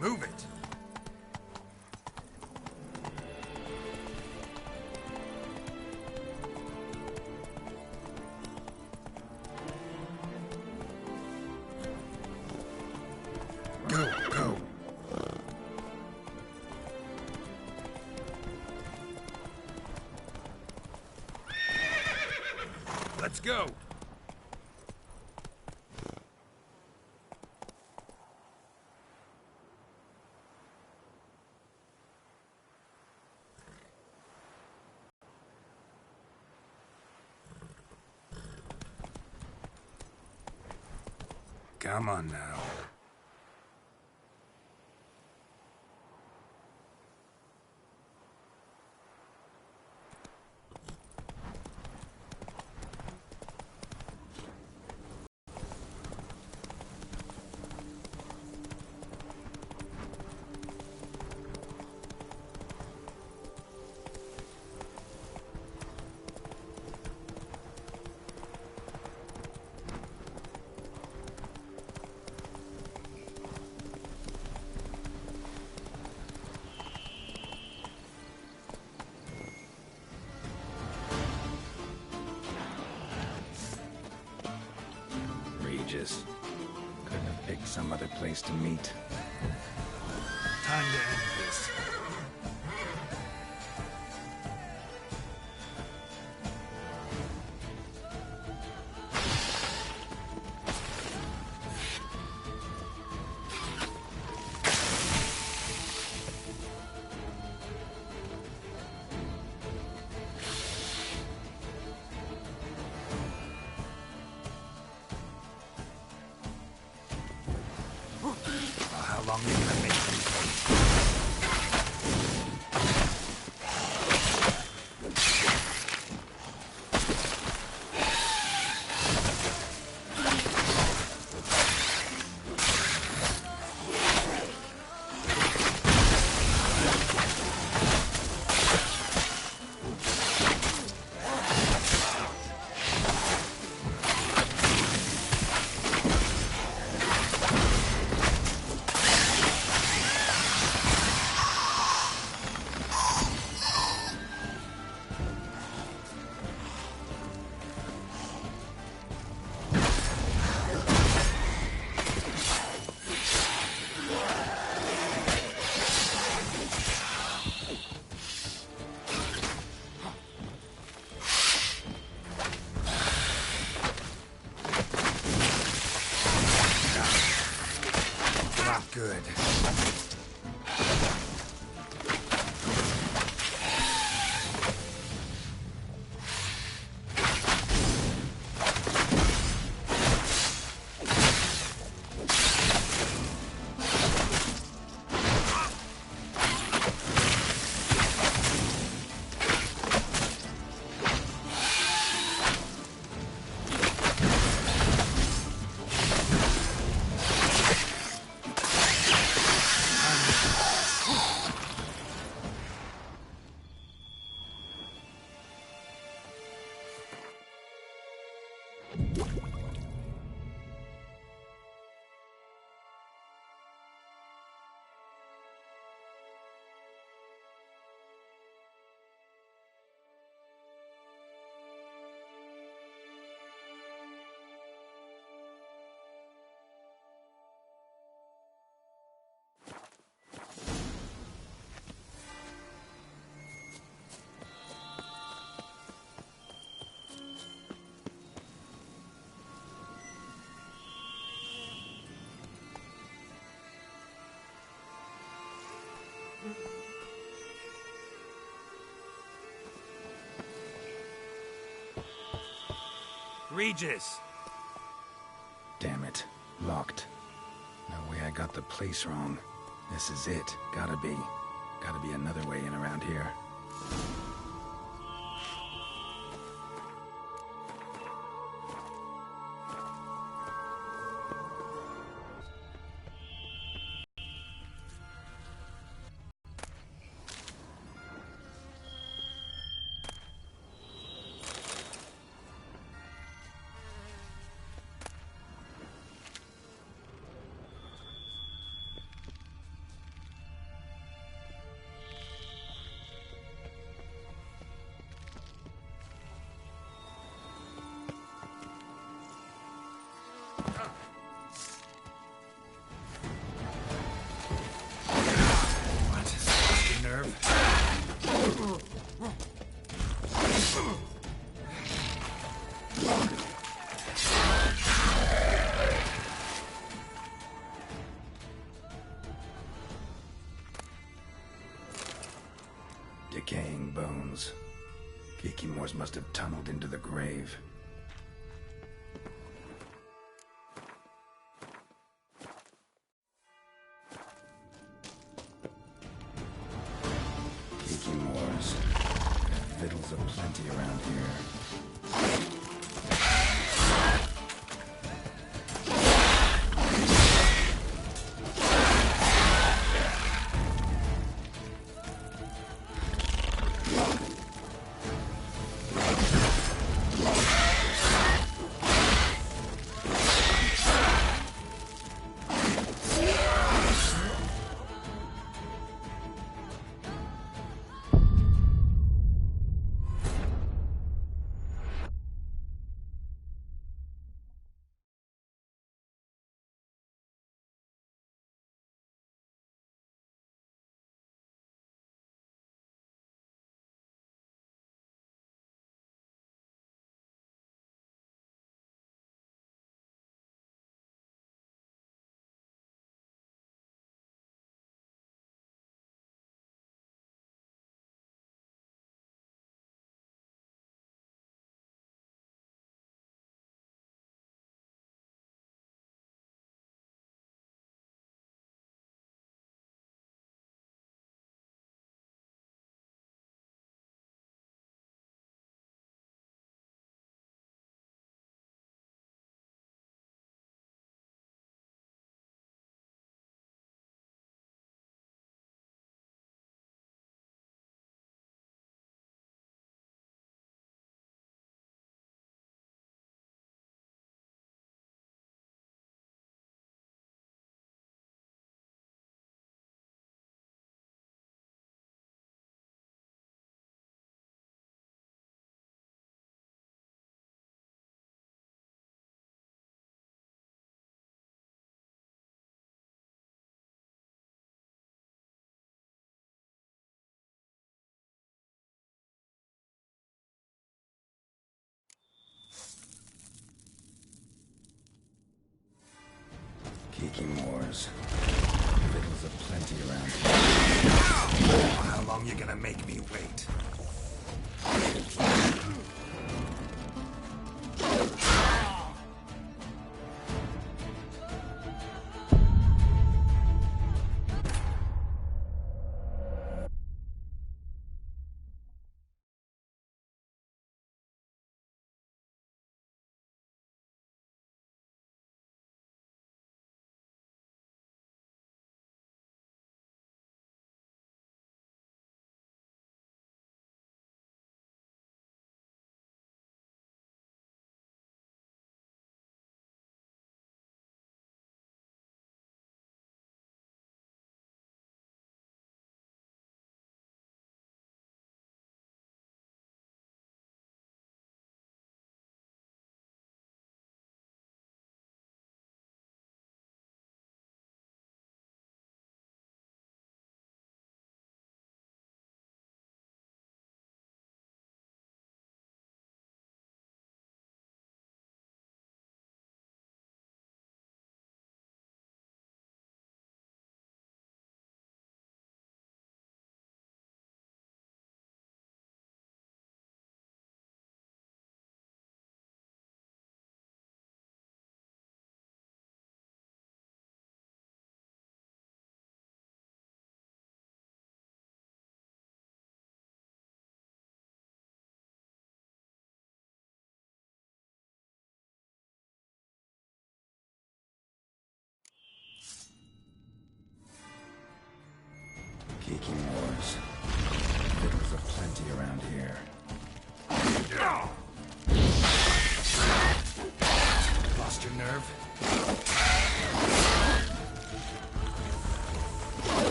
Move it. Go, go. Let's go. Come on now. Couldn't have picked some other place to meet. Time to end this. How long are you gonna make them take? Good. Regis! Damn it. Locked. No way I got the place wrong. This is it. Gotta be. Gotta be another way in around here. decaying bones. Kikimores must have tunneled into the grave. Kikimores. Victuals aplenty around here. Kikimores. Victuals aplenty around here. How long you gonna make me wait? Kikimores. Victuals aplenty around here. Lost your nerve?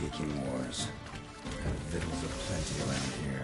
Viking wars. And victuals aplenty around here.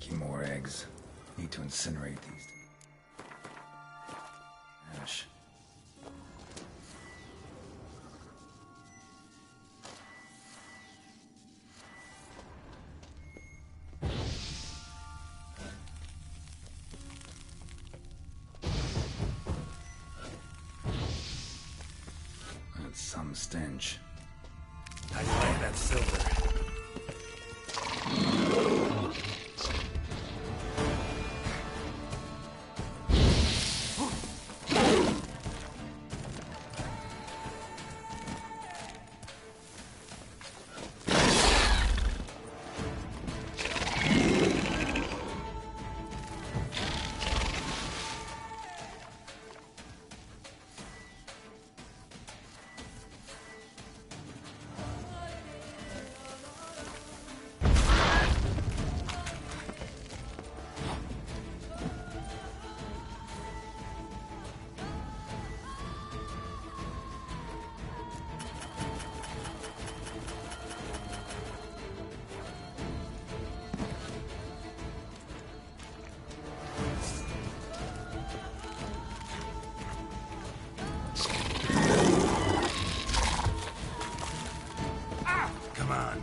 Making more eggs. Need to incinerate these. Ash. That's some stench. How you like that silver? Come on.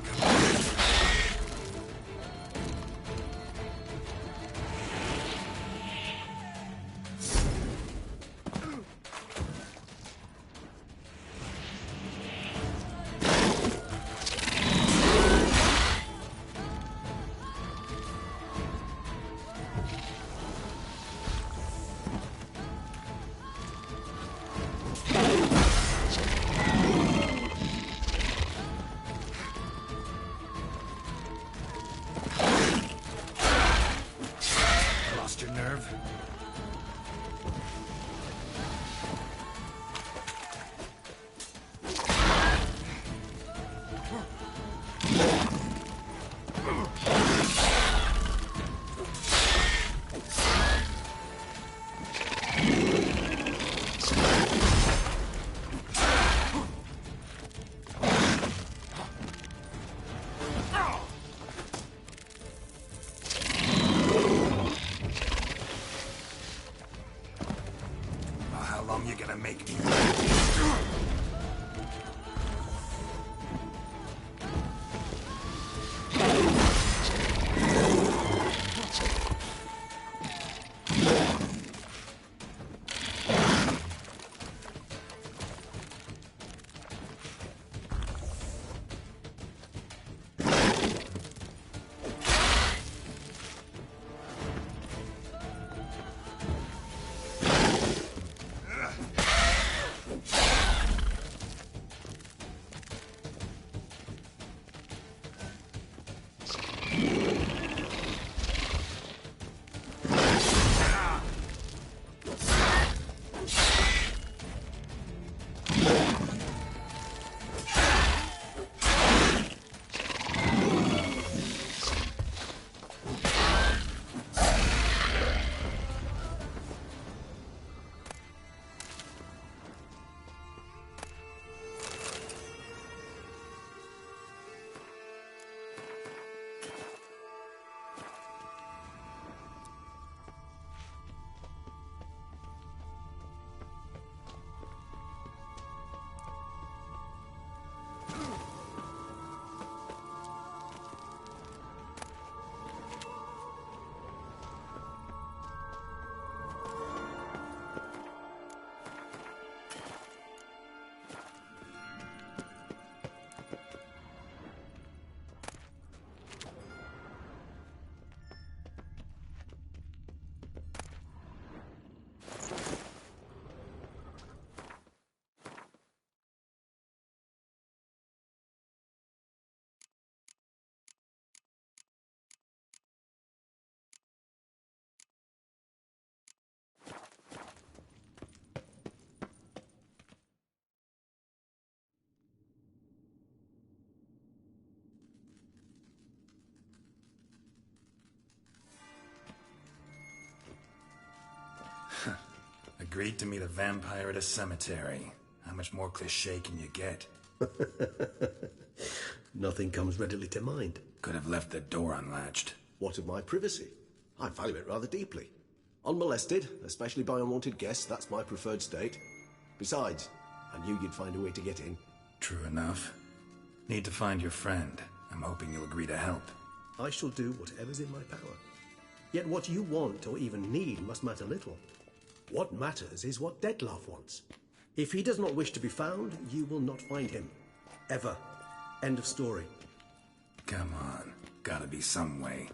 Lost your nerve? How long you gonna make me? Agreed to meet a vampire at a cemetery. How much more cliché can you get? Nothing comes readily to mind. Could have left the door unlatched. What of my privacy? I value it rather deeply. Unmolested, especially by unwanted guests, that's my preferred state. Besides, I knew you'd find a way to get in. True enough. Need to find your friend. I'm hoping you'll agree to help. I shall do whatever's in my power. Yet what you want or even need must matter little. What matters is what Dettlaff wants. If he does not wish to be found, you will not find him. Ever. End of story. Come on. Gotta be some way.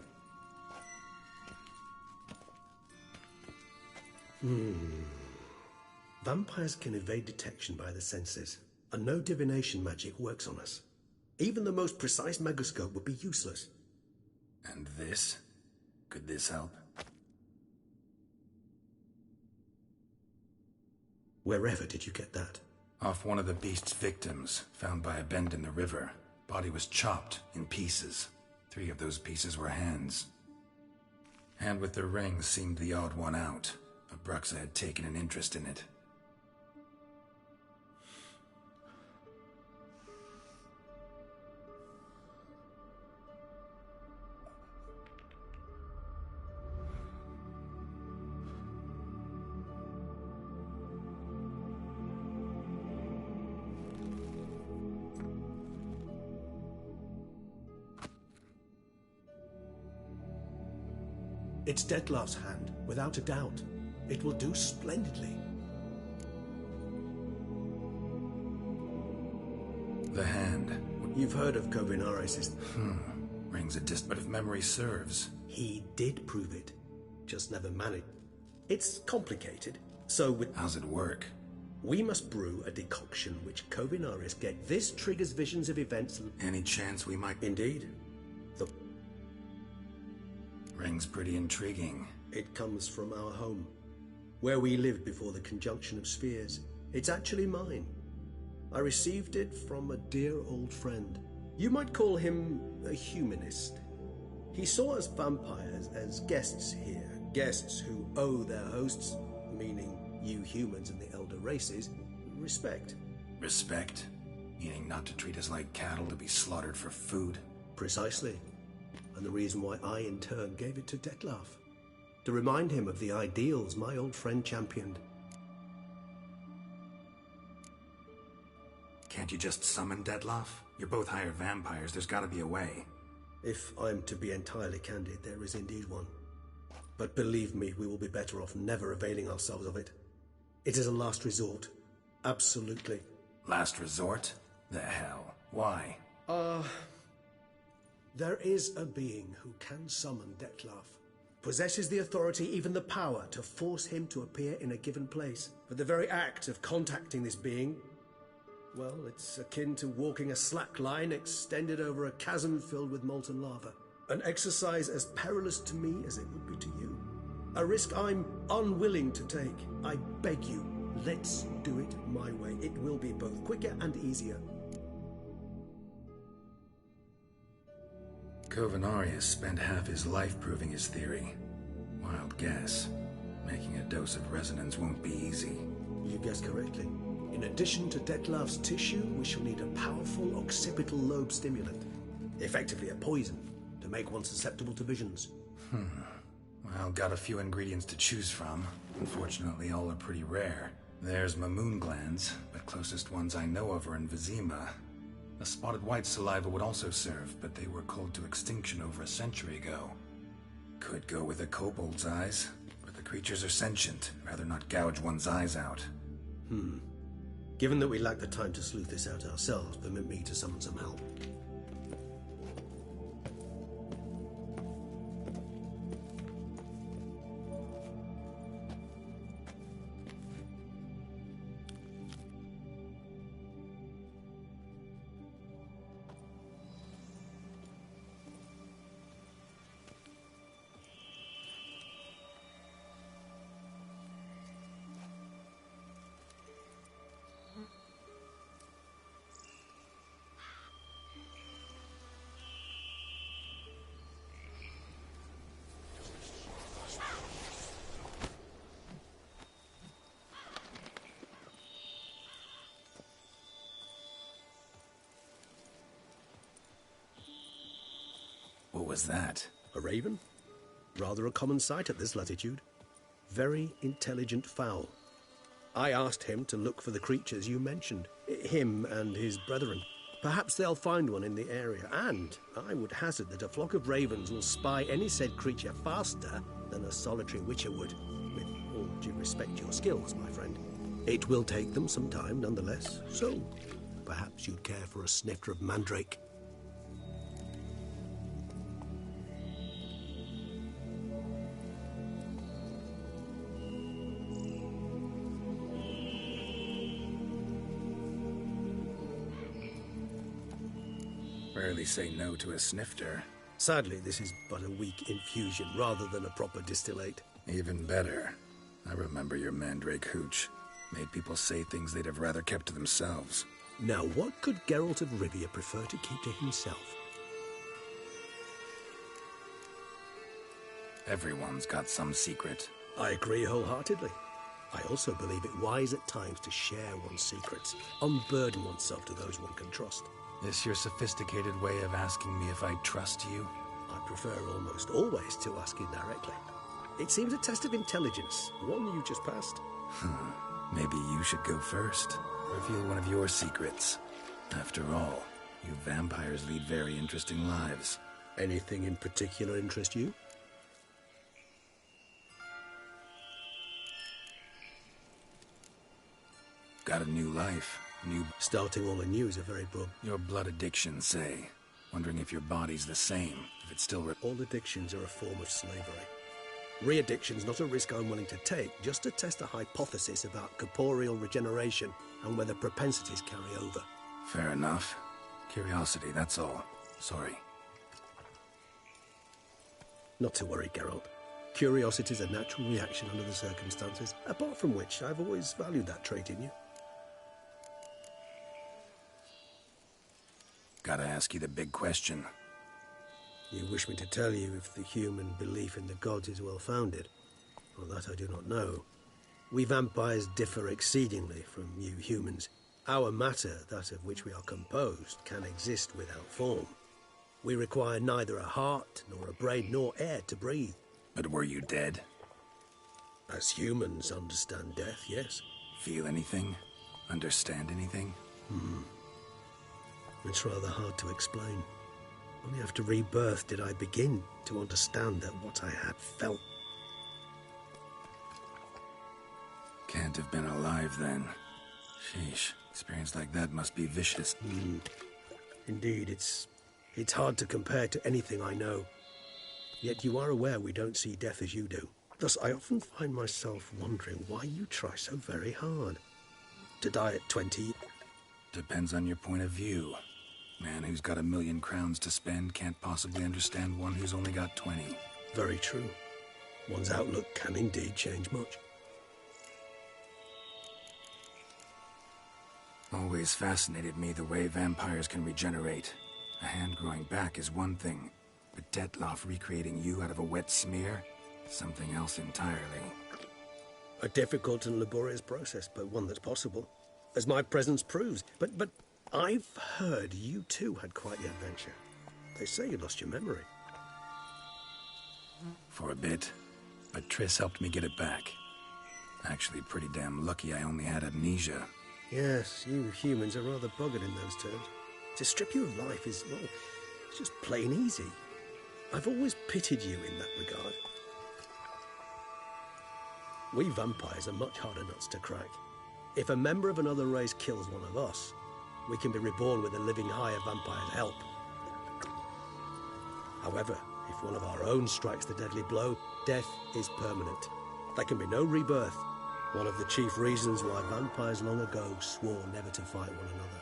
Vampires can evade detection by the senses, and no divination magic works on us. Even the most precise megoscope would be useless. And this? Could this help? Wherever did you get that? Off one of the beast's victims, found by a bend in the river. Body was chopped in pieces. 3 of those pieces were hands. Hand with the ring seemed the odd one out. Abruxa had taken an interest in it. It's Dettlaff's hand, without a doubt. It will do splendidly. The hand. You've heard of Kovinaris' Rings a but if memory serves. He did prove it. Just never managed. It's complicated. So with... How's it work? We must brew a decoction which Kovinaris get. This triggers visions of events... Any chance we might... Indeed. The... Ring's pretty intriguing. It comes from our home, where we lived before the conjunction of spheres. It's actually mine. I received it from a dear old friend. You might call him a humanist. He saw us vampires as guests here, guests who owe their hosts, meaning you humans and the elder races, respect. Respect? Meaning not to treat us like cattle to be slaughtered for food? Precisely. And the reason why I, in turn, gave it to Dettlaff. To remind him of the ideals my old friend championed. Can't you just summon Dettlaff? You're both hired vampires, there's gotta be a way. If I'm to be entirely candid, there is indeed one. But believe me, we will be better off never availing ourselves of it. It is a last resort. Absolutely. Last resort? The hell? Why? There is a being who can summon Dettlaff. Possesses the authority, even the power, to force him to appear in a given place. But the very act of contacting this being, well, it's akin to walking a slack line extended over a chasm filled with molten lava. An exercise as perilous to me as it would be to you. A risk I'm unwilling to take. I beg you, let's do it my way. It will be both quicker and easier. Kovinaris spent half his life proving his theory. Wild guess. Making a dose of resonance won't be easy. You guessed correctly. In addition to Dettlaff's tissue, we shall need a powerful occipital lobe stimulant. Effectively a poison, to make one susceptible to visions. Well, got a few ingredients to choose from. Unfortunately, all are pretty rare. There's Mamoon glands, but closest ones I know of are in Vizima. A spotted white saliva would also serve, but they were cold to extinction over a century ago. Could go with a kobold's eyes, but the creatures are sentient. Rather not gouge one's eyes out. Given that we lack the time to sleuth this out ourselves, permit me to summon some help. What was that? A raven? Rather a common sight at this latitude. Very intelligent fowl. I asked him to look for the creatures you mentioned, him and his brethren. Perhaps they'll find one in the area, and I would hazard that a flock of ravens will spy any said creature faster than a solitary witcher would. With all due respect to your skills, my friend. It will take them some time, nonetheless, so perhaps you'd care for a snifter of mandrake. Rarely say no to a snifter. Sadly, this is but a weak infusion rather than a proper distillate. Even better. I remember your mandrake hooch. Made people say things they'd have rather kept to themselves. Now, what could Geralt of Rivia prefer to keep to himself? Everyone's got some secret. I agree wholeheartedly. I also believe it wise at times to share one's secrets, unburden oneself to those one can trust. This your sophisticated way of asking me if I trust you? I prefer almost always to ask you directly. It seems a test of intelligence, one you just passed. Maybe you should go first. Reveal one of your secrets. After all, you vampires lead very interesting lives. Anything in particular interest you? Got a new life. Starting all anew is a very broad... Your blood addiction, say. Wondering if your body's the same, if it's still... All addictions are a form of slavery. Re-addiction's not a risk I'm willing to take, just to test a hypothesis about corporeal regeneration and whether propensities carry over. Fair enough. Curiosity, that's all. Sorry. Not to worry, Geralt. Curiosity's a natural reaction under the circumstances, apart from which I've always valued that trait in you. Gotta ask you the big question. You wish me to tell you if the human belief in the gods is well-founded? Well, that I do not know. We vampires differ exceedingly from you humans. Our matter, that of which we are composed, can exist without form. We require neither a heart, nor a brain, nor air to breathe. But were you dead? As humans understand death, yes. Feel anything? Understand anything? It's rather hard to explain. Only after rebirth did I begin to understand that what I had felt. Can't have been alive then. Sheesh, experience like that must be vicious. Indeed, it's hard to compare to anything I know. Yet you are aware we don't see death as you do. Thus, I often find myself wondering why you try so very hard. To die at 20... Depends on your point of view. Man who's got 1,000,000 crowns to spend can't possibly understand one who's only got 20. Very true. One's outlook can indeed change much. Always fascinated me the way vampires can regenerate. A hand growing back is one thing, but Detloff recreating you out of a wet smear? Something else entirely. A difficult and laborious process, but one that's possible, as my presence proves. But I've heard you too had quite the adventure. They say you lost your memory. For a bit, but Triss helped me get it back. Actually pretty damn lucky I only had amnesia. Yes, you humans are rather buggered in those terms. To strip you of life is, well, it's just plain easy. I've always pitied you in that regard. We vampires are much harder nuts to crack. If a member of another race kills one of us, we can be reborn with a living higher vampire's help. However, if one of our own strikes the deadly blow, death is permanent. There can be no rebirth. One of the chief reasons why vampires long ago swore never to fight one another.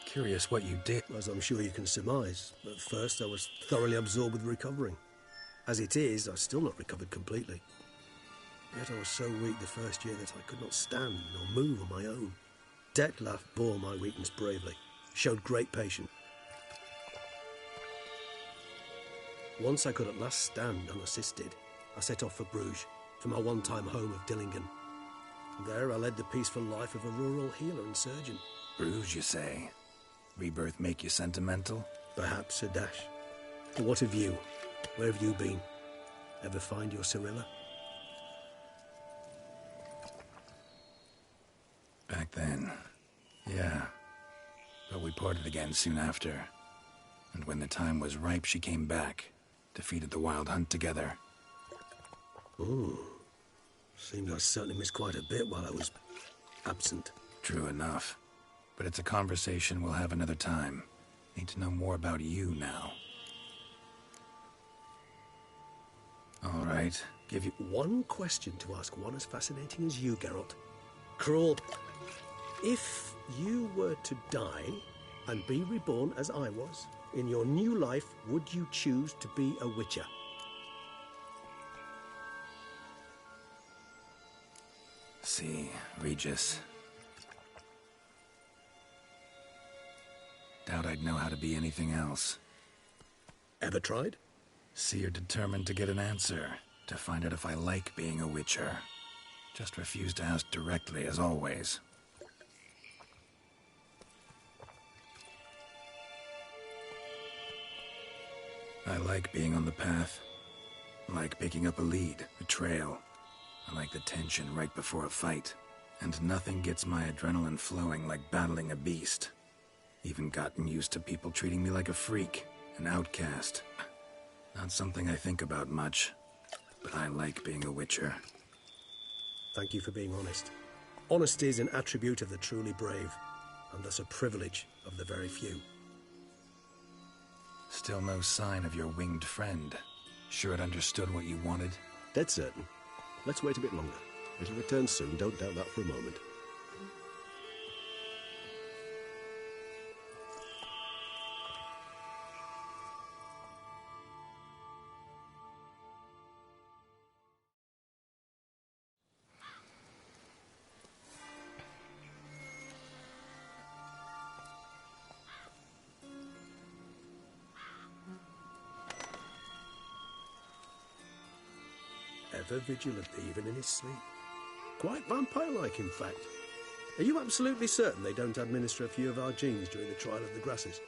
Curious what you did. As I'm sure you can surmise, at first I was thoroughly absorbed with recovering. As it is, I've still not recovered completely. Yet I was so weak the first year that I could not stand nor move on my own. Detloff bore my weakness bravely, showed great patience. Once I could at last stand unassisted, I set off for Bruges, for my one-time home of Dillingen. There I led the peaceful life of a rural healer and surgeon. Bruges, you say? Rebirth make you sentimental? Perhaps a dash. But what of you? Where have you been? Ever find your Cyrilla? Back then, yeah. But we parted again soon after. And when the time was ripe, she came back. Defeated the Wild Hunt together. Ooh. Seems I certainly missed quite a bit while I was absent. True enough. But it's a conversation we'll have another time. Need to know more about you now. All right. Give you one question to ask one as fascinating as you, Geralt. Cruel. If you were to die and be reborn as I was, in your new life, would you choose to be a Witcher? See, Regis. Doubt I'd know how to be anything else. Ever tried? See, you're determined to get an answer, to find out if I like being a Witcher. Just refuse to ask directly, as always. I like being on the path. I like picking up a lead, a trail. I like the tension right before a fight. And nothing gets my adrenaline flowing like battling a beast. Even gotten used to people treating me like a freak, an outcast. Not something I think about much, but I like being a Witcher. Thank you for being honest. Honesty is an attribute of the truly brave, and thus a privilege of the very few. Still no sign of your winged friend. Sure it understood what you wanted? Dead certain. Let's wait a bit longer. It'll return soon, don't doubt that for a moment. Ever vigilant, even in his sleep. Quite vampire-like, in fact. Are you absolutely certain they don't administer a few of our genes during the trial of the grasses?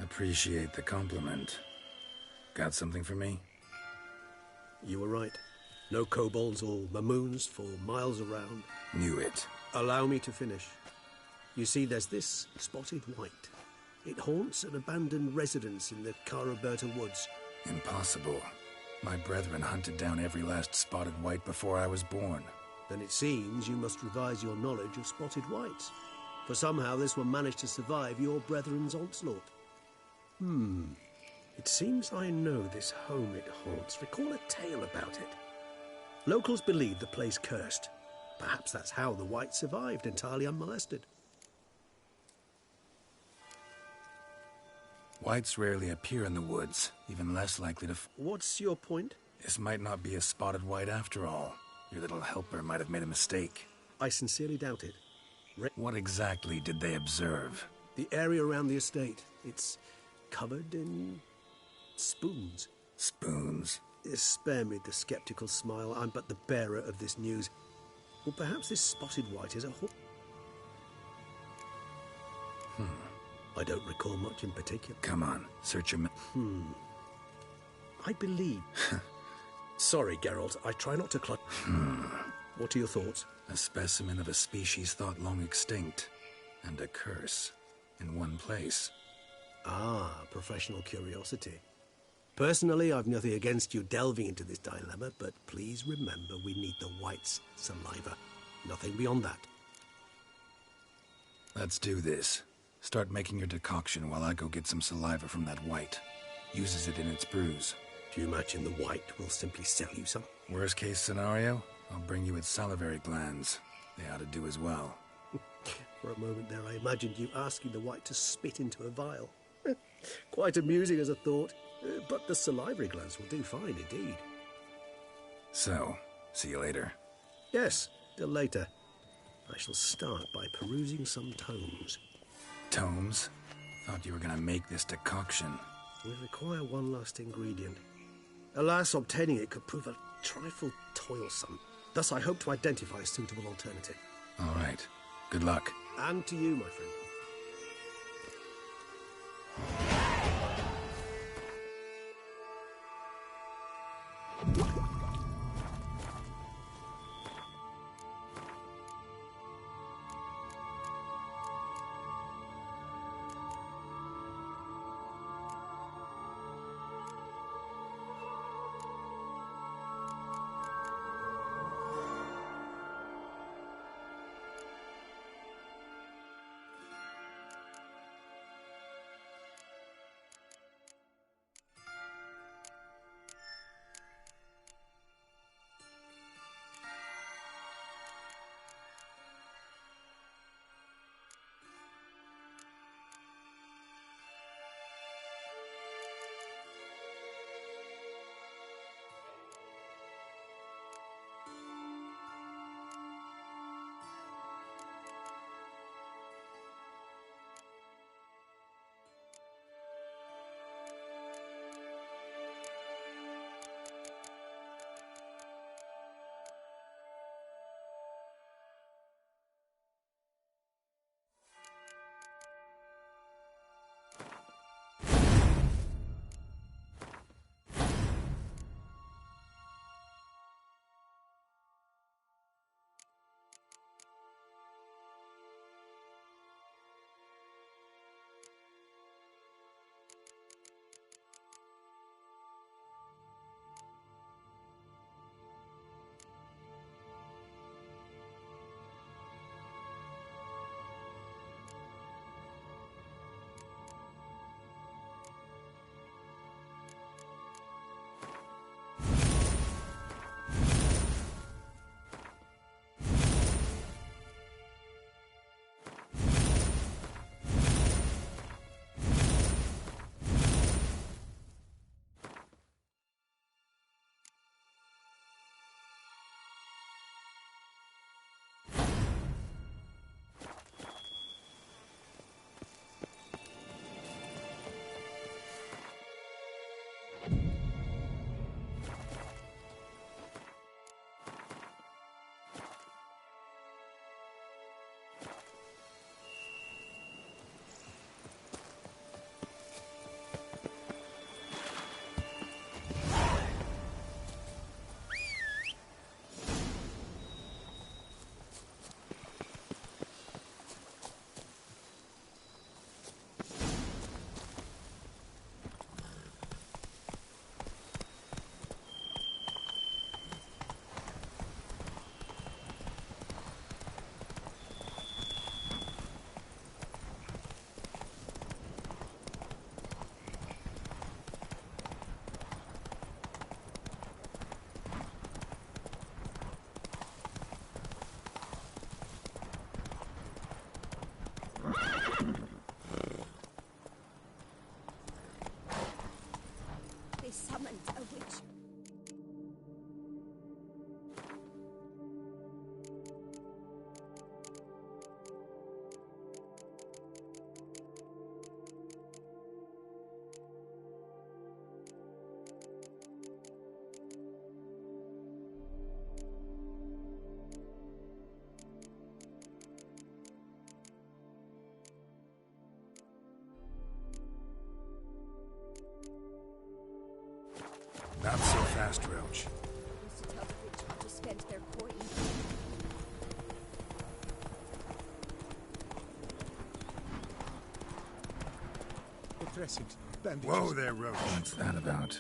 Appreciate the compliment. Got something for me? You were right. No kobolds or mamoons for miles around. Knew it. Allow me to finish. You see, there's this spotted white. It haunts an abandoned residence in the Caraberta woods. Impossible. My brethren hunted down every last spotted white before I was born. Then it seems you must revise your knowledge of spotted whites. For somehow this one managed to survive your brethren's onslaught. It seems I know this home it haunts. Recall a tale about it. Locals believe the place cursed. Perhaps that's how the white survived, entirely unmolested. Whites rarely appear in the woods, even less likely to... What's your point? This might not be a spotted white after all. Your little helper might have made a mistake. I sincerely doubt it. What exactly did they observe? The area around the estate. It's covered in spoons. Spoons? Spare me the skeptical smile. I'm but the bearer of this news. Or perhaps this spotted white is a I don't recall much in particular. Come on, search your... I believe... Sorry, Geralt. I try not to clutch... What are your thoughts? A specimen of a species thought long extinct. And a curse. In one place. Ah, professional curiosity. Personally, I've nothing against you delving into this dilemma, but please remember we need the white's saliva. Nothing beyond that. Let's do this. Start making your decoction while I go get some saliva from that white. Uses it in its brews. Do you imagine the white will simply sell you some? Worst case scenario, I'll bring you its salivary glands. They ought to do as well. For a moment there, I imagined you asking the white to spit into a vial. Quite amusing as a thought, but the salivary glands will do fine indeed. So, see you later. Yes, till later. I shall start by perusing some tomes. Tomes? Thought you were gonna make this decoction. We require one last ingredient. Alas, obtaining it could prove a trifle toilsome. Thus, I hope to identify a suitable alternative. All right. Good luck. And to you, my friend. They summoned a witch. Not so fast, Roach. Used to tell the rich how to spend their coin. The dressings, bandages. Whoa there, Roach. What's that about?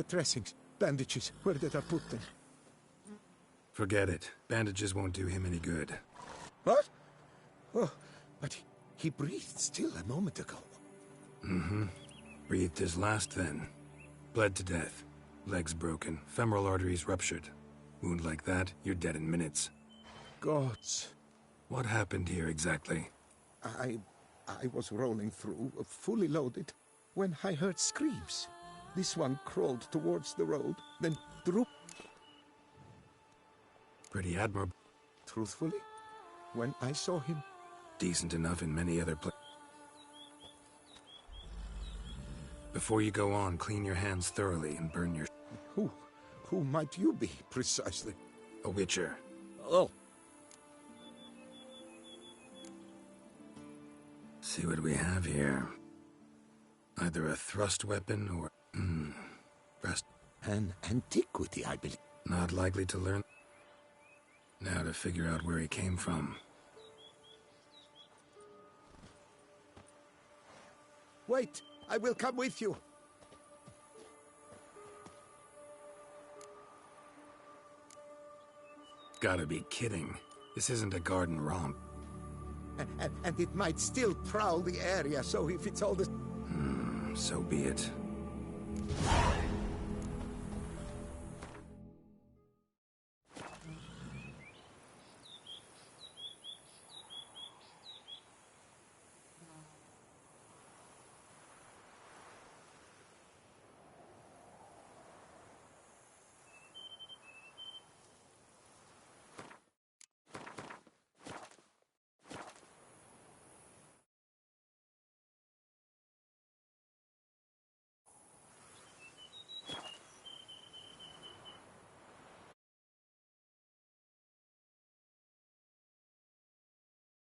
The dressings, bandages, where did I put them? Forget it. Bandages won't do him any good. What? Oh, but he breathed still a moment ago. Mm-hmm. Breathed his last then. Bled to death. Legs broken. Femoral arteries ruptured. Wound like that, you're dead in minutes. Gods. What happened here exactly? I was rolling through, fully loaded, when I heard screams. This one crawled towards the road, then drooped. Pretty admirable. Truthfully, when I saw him... Decent enough in many other places. Before you go on, clean your hands thoroughly and burn your... Who might you be, precisely? A witcher. Oh. See what we have here. Either a thrust weapon or... Thrust... An antiquity, I believe. Not likely to learn... Now to figure out where he came from. Wait, I will come with you. Gotta be kidding. This isn't a garden romp. And it might still prowl the area, so if it's all the... So be it.